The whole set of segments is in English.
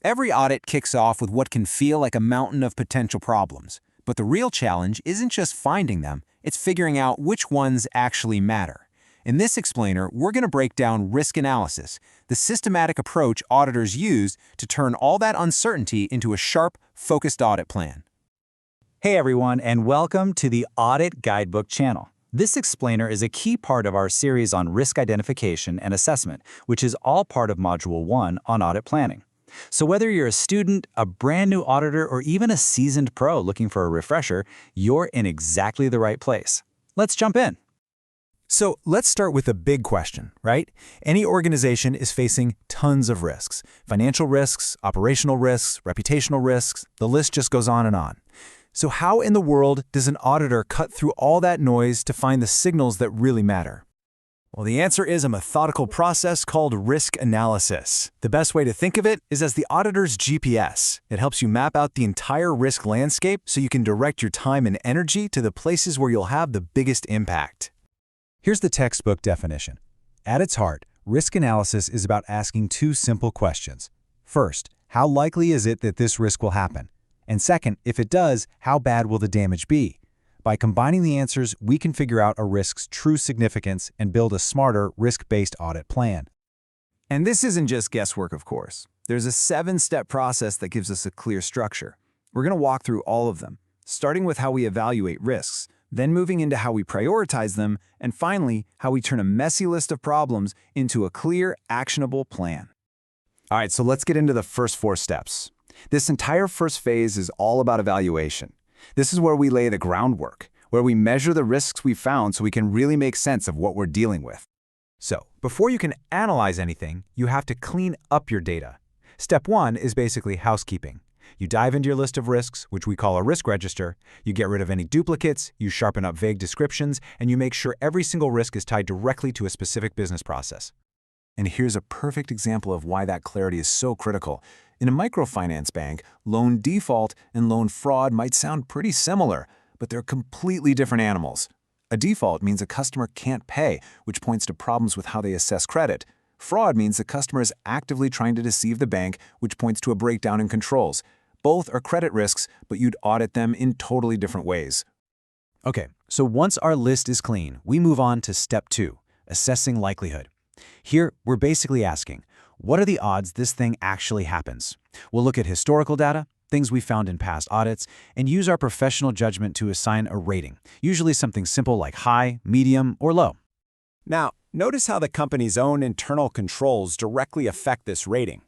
Every audit kicks off with what can feel like a mountain of potential problems. But the real challenge isn't just finding them, it's figuring out which ones actually matter. In this explainer, we're going to break down risk analysis, the systematic approach auditors use to turn all that uncertainty into a sharp, focused audit plan. Hey everyone, and welcome to the Audit Guidebook Channel. This explainer is a key part of our series on risk identification and assessment, which is all part of Module 1 on audit planning. So whether you're a student, a brand new auditor, or even a seasoned pro looking for a refresher, you're in exactly the right place. Let's jump in. So let's start with a big question, right? Any organization is facing tons of risks. Financial risks, operational risks, reputational risks, the list just goes on and on. So how in the world does an auditor cut through all that noise to find the signals that really matter? Well, the answer is a methodical process called risk analysis. The best way to think of it is as the auditor's GPS. It helps you map out the entire risk landscape so you can direct your time and energy to the places where you'll have the biggest impact. Here's the textbook definition. At its heart, risk analysis is about asking two simple questions. First, how likely is it that this risk will happen? And second, if it does, how bad will the damage be? By combining the answers, we can figure out a risk's true significance and build a smarter, risk-based audit plan. And this isn't just guesswork, of course. There's a 7-step process that gives us a clear structure. We're going to walk through all of them, starting with how we evaluate risks, then moving into how we prioritize them, and finally, how we turn a messy list of problems into a clear, actionable plan. All right, so let's get into the first 4 steps. This entire first phase is all about evaluation. This is where we lay the groundwork, where we measure the risks we found so we can really make sense of what we're dealing with. So, before you can analyze anything, you have to clean up your data. Step 1 is basically housekeeping. You dive into your list of risks, which we call a risk register, you get rid of any duplicates, you sharpen up vague descriptions, and you make sure every single risk is tied directly to a specific business process. And here's a perfect example of why that clarity is so critical. In a microfinance bank, loan default and loan fraud might sound pretty similar, but they're completely different animals. A default means a customer can't pay, which points to problems with how they assess credit. Fraud means the customer is actively trying to deceive the bank, which points to a breakdown in controls. Both are credit risks, but you'd audit them in totally different ways. Okay, so once our list is clean, we move on to step 2, assessing likelihood. Here, we're basically asking, what are the odds this thing actually happens? We'll look at historical data, things we found in past audits, and use our professional judgment to assign a rating, usually something simple like high, medium, or low. Now, notice how the company's own internal controls directly affect this rating.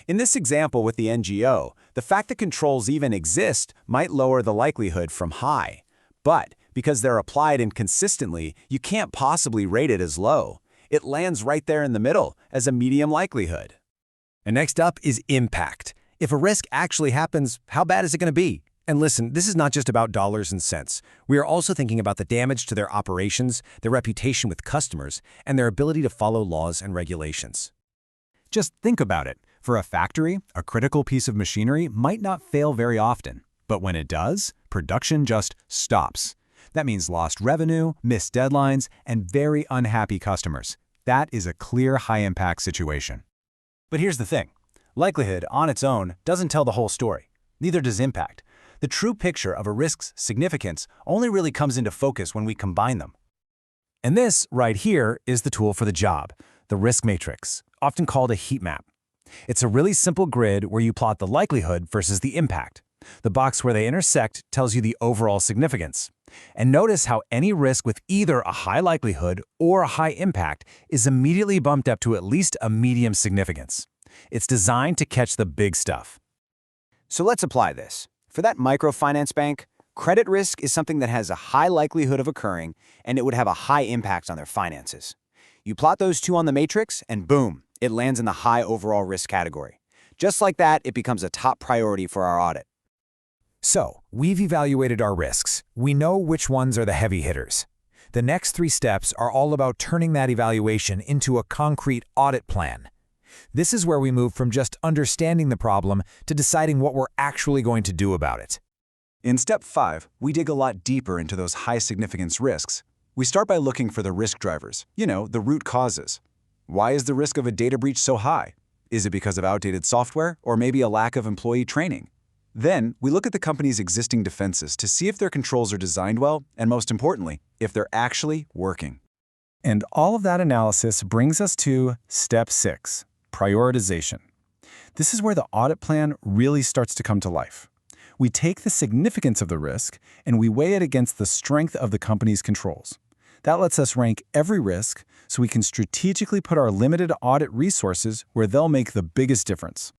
In this example with the NGO, the fact that controls even exist might lower the likelihood from high. But because they're applied inconsistently, you can't possibly rate it as low. It lands right there in the middle as a medium likelihood. And next up is impact. If a risk actually happens, how bad is it going to be? And listen, this is not just about dollars and cents. We are also thinking about the damage to their operations, their reputation with customers, and their ability to follow laws and regulations. Just think about it. For a factory, a critical piece of machinery might not fail very often. But when it does, production just stops. That means lost revenue, missed deadlines, and very unhappy customers. That is a clear high-impact situation. But here's the thing. Likelihood on its own doesn't tell the whole story. Neither does impact. The true picture of a risk's significance only really comes into focus when we combine them. And this right here is the tool for the job, the risk matrix, often called a heat map. It's a really simple grid where you plot the likelihood versus the impact. The box where they intersect tells you the overall significance. And notice how any risk with either a high likelihood or a high impact is immediately bumped up to at least a medium significance. It's designed to catch the big stuff. So let's apply this. For that microfinance bank, credit risk is something that has a high likelihood of occurring, and it would have a high impact on their finances. You plot those two on the matrix, and boom, it lands in the high overall risk category. Just like that, it becomes a top priority for our audit. So, we've evaluated our risks. We know which ones are the heavy hitters. The next 3 steps are all about turning that evaluation into a concrete audit plan. This is where we move from just understanding the problem to deciding what we're actually going to do about it. In step 5, we dig a lot deeper into those high-significance risks. We start by looking for the risk drivers, the root causes. Why is the risk of a data breach so high? Is it because of outdated software or maybe a lack of employee training? Then, we look at the company's existing defenses to see if their controls are designed well and, most importantly, if they're actually working. And all of that analysis brings us to Step 6, prioritization. This is where the audit plan really starts to come to life. We take the significance of the risk and we weigh it against the strength of the company's controls. That lets us rank every risk so we can strategically put our limited audit resources where they'll make the biggest difference.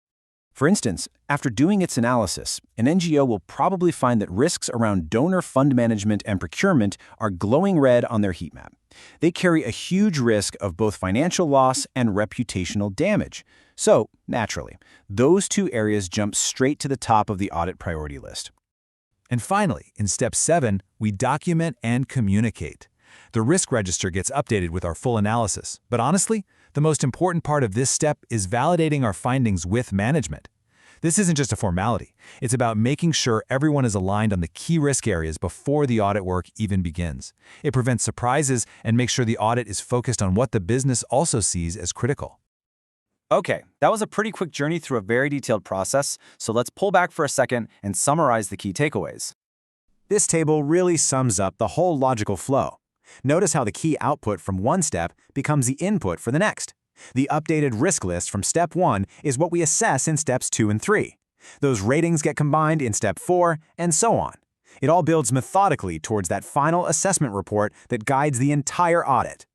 For instance, after doing its analysis, an NGO will probably find that risks around donor fund management and procurement are glowing red on their heat map. They carry a huge risk of both financial loss and reputational damage. So, naturally, those two areas jump straight to the top of the audit priority list. And finally, in Step 7, we document and communicate. The risk register gets updated with our full analysis, but honestly, the most important part of this step is validating our findings with management. This isn't just a formality. It's about making sure everyone is aligned on the key risk areas before the audit work even begins. It prevents surprises and makes sure the audit is focused on what the business also sees as critical. Okay, that was a pretty quick journey through a very detailed process, so let's pull back for a second and summarize the key takeaways. This table really sums up the whole logical flow. Notice how the key output from one step becomes the input for the next. The updated risk list from Step 1 is what we assess in Steps 2 and 3. Those ratings get combined in Step 4, and so on. It all builds methodically towards that final assessment report that guides the entire audit.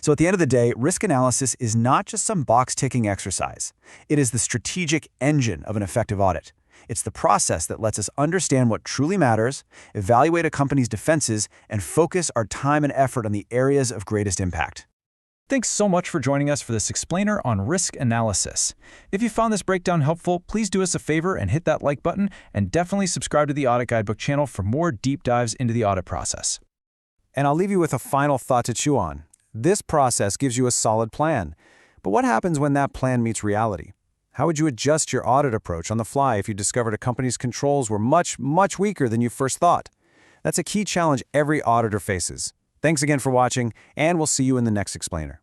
So at the end of the day, risk analysis is not just some box-ticking exercise. It is the strategic engine of an effective audit. It's the process that lets us understand what truly matters, evaluate a company's defenses, and focus our time and effort on the areas of greatest impact. Thanks so much for joining us for this explainer on risk analysis. If you found this breakdown helpful, please do us a favor and hit that like button, and definitely subscribe to the Audit Guidebook channel for more deep dives into the audit process. And I'll leave you with a final thought to chew on. This process gives you a solid plan. But what happens when that plan meets reality? How would you adjust your audit approach on the fly if you discovered a company's controls were much, much weaker than you first thought? That's a key challenge every auditor faces. Thanks again for watching, and we'll see you in the next explainer.